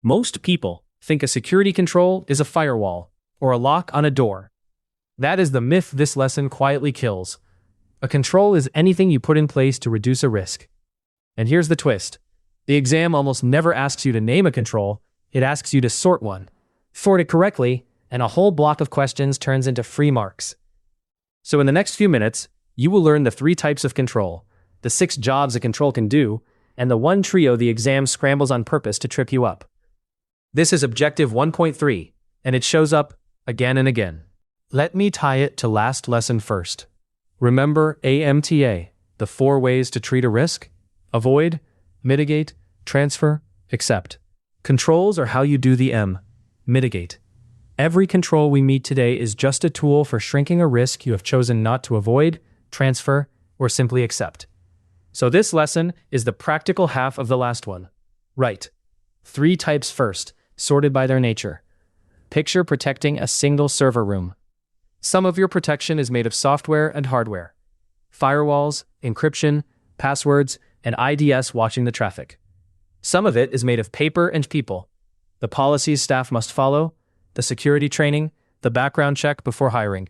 Most people think a security control is a firewall or a lock on a door. That is the myth this lesson quietly kills. A control is anything you put in place to reduce a risk. And here's the twist. The exam almost never asks you to name a control, it asks you to sort one. Sort it correctly, and a whole block of questions turns into free marks. So in the next few minutes, you will learn the 3 types of control, the 6 jobs a control can do, and the 1 trio the exam scrambles on purpose to trip you up. This is Objective 1.3, and it shows up again and again. Let me tie it to last lesson first. Remember AMTA, the 4 ways to treat a risk? Avoid, mitigate, transfer, accept. Controls are how you do the M, mitigate. Every control we meet today is just a tool for shrinking a risk you have chosen not to avoid, transfer, or simply accept. So this lesson is the practical half of the last one. Right. 3 types first, sorted by their nature. Picture protecting a single server room. Some of your protection is made of software and hardware. Firewalls, encryption, passwords, and IDS watching the traffic. Some of it is made of paper and people. The policies staff must follow, the security training, the background check before hiring.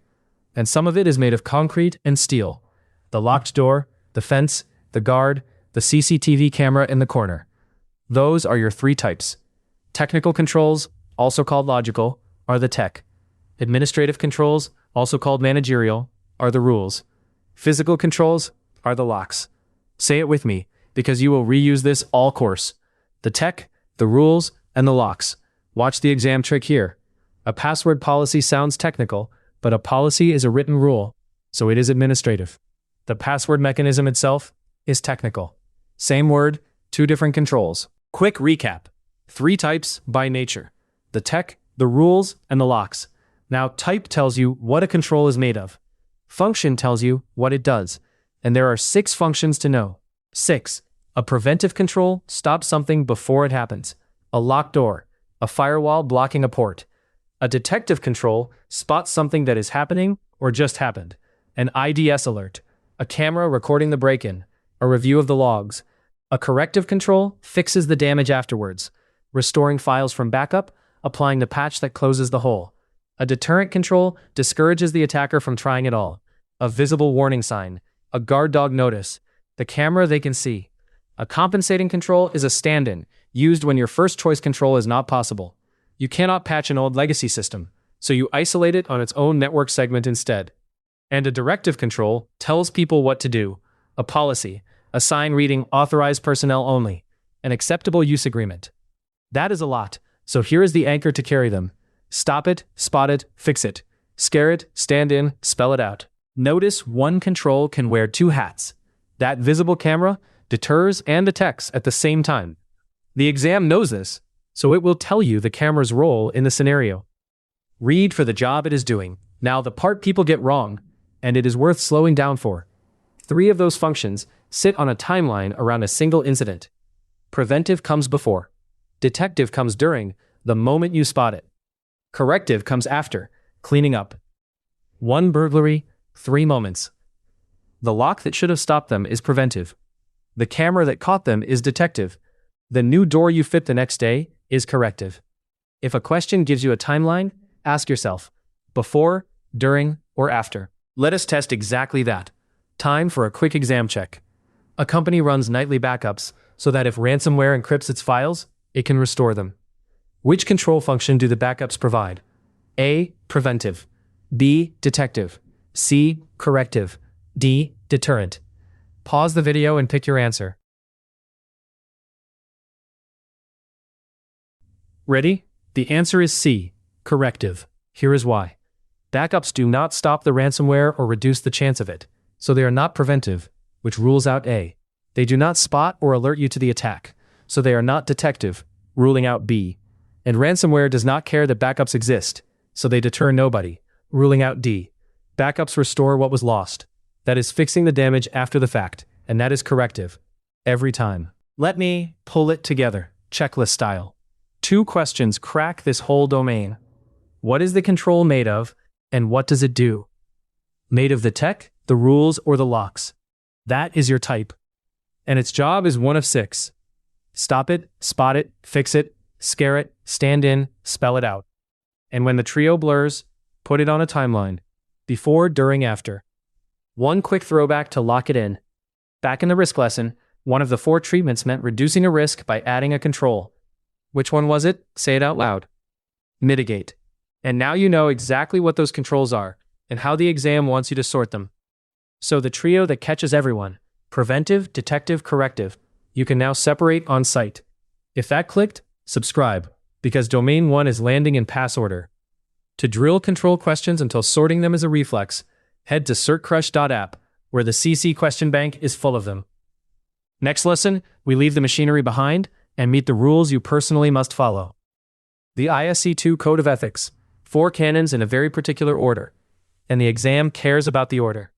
And some of it is made of concrete and steel. The locked door, the fence, the guard, the CCTV camera in the corner. Those are your 3 types. Technical controls, also called logical, are the tech. Administrative controls, also called managerial, are the rules. Physical controls are the locks. Say it with me, because you will reuse this all course. The tech, the rules, and the locks. Watch the exam trick here. A password policy sounds technical, but a policy is a written rule, so it is administrative. The password mechanism itself is technical. Same word, 2 different controls. Quick recap. 3 types by nature. The tech, the rules, and the locks. Now, type tells you what a control is made of. Function tells you what it does. And there are 6 functions to know. 6. A preventive control stops something before it happens. A locked door. A firewall blocking a port. A detective control spots something that is happening or just happened. An IDS alert. A camera recording the break-in. A review of the logs. A corrective control fixes the damage afterwards, restoring files from backup, applying the patch that closes the hole. A deterrent control discourages the attacker from trying it all. A visible warning sign. A guard dog notice. The camera they can see. A compensating control is a stand-in, used when your first choice control is not possible. You cannot patch an old legacy system, so you isolate it on its own network segment instead. And a directive control tells people what to do. A policy, a sign reading authorized personnel only, an acceptable use agreement. That is a lot, so here is the anchor to carry them. Stop it, spot it, fix it. Scare it, stand in, spell it out. Notice one control can wear 2 hats. That visible camera deters and detects at the same time. The exam knows this, so it will tell you the camera's role in the scenario. Read for the job it is doing. Now the part people get wrong, and it is worth slowing down for. 3 of those functions sit on a timeline around a single incident. Preventive comes before. Detective comes during, the moment you spot it. Corrective comes after, cleaning up. 1 burglary, 3 moments. The lock that should have stopped them is preventive. The camera that caught them is detective. The new door you fit the next day is corrective. If a question gives you a timeline, ask yourself, before, during, or after. Let us test exactly that. Time for a quick exam check. A company runs nightly backups so that if ransomware encrypts its files, it can restore them. Which control function do the backups provide? A. Preventive. B. Detective. C. Corrective. D. Deterrent. Pause the video and pick your answer. Ready? The answer is C. Corrective. Here is why. Backups do not stop the ransomware or reduce the chance of it, so they are not preventive, which rules out A. They do not spot or alert you to the attack, so they are not detective, ruling out B. And ransomware does not care that backups exist, so they deter nobody, ruling out D. Backups restore what was lost. That is fixing the damage after the fact, and that is corrective. Every time. Let me pull it together, checklist style. 2 questions crack this whole domain. What is the control made of, and what does it do? Made of the tech, the rules, or the locks? That is your type. And its job is one of 6. Stop it, spot it, fix it, scare it, stand in, spell it out. And when the trio blurs, put it on a timeline. Before, during, after. One quick throwback to lock it in. Back in the risk lesson, one of the 4 treatments meant reducing a risk by adding a control. Which one was it? Say it out loud. Mitigate. And now you know exactly what those controls are and how the exam wants you to sort them. So the trio that catches everyone, preventive, detective, corrective, you can now separate on site. If that clicked, subscribe, because Domain 1 is landing in pass order. To drill control questions until sorting them is a reflex, head to certcrush.app, where the CC question bank is full of them. Next lesson, we leave the machinery behind and meet the rules you personally must follow. The ISC2 Code of Ethics, 4 canons in a very particular order, and the exam cares about the order.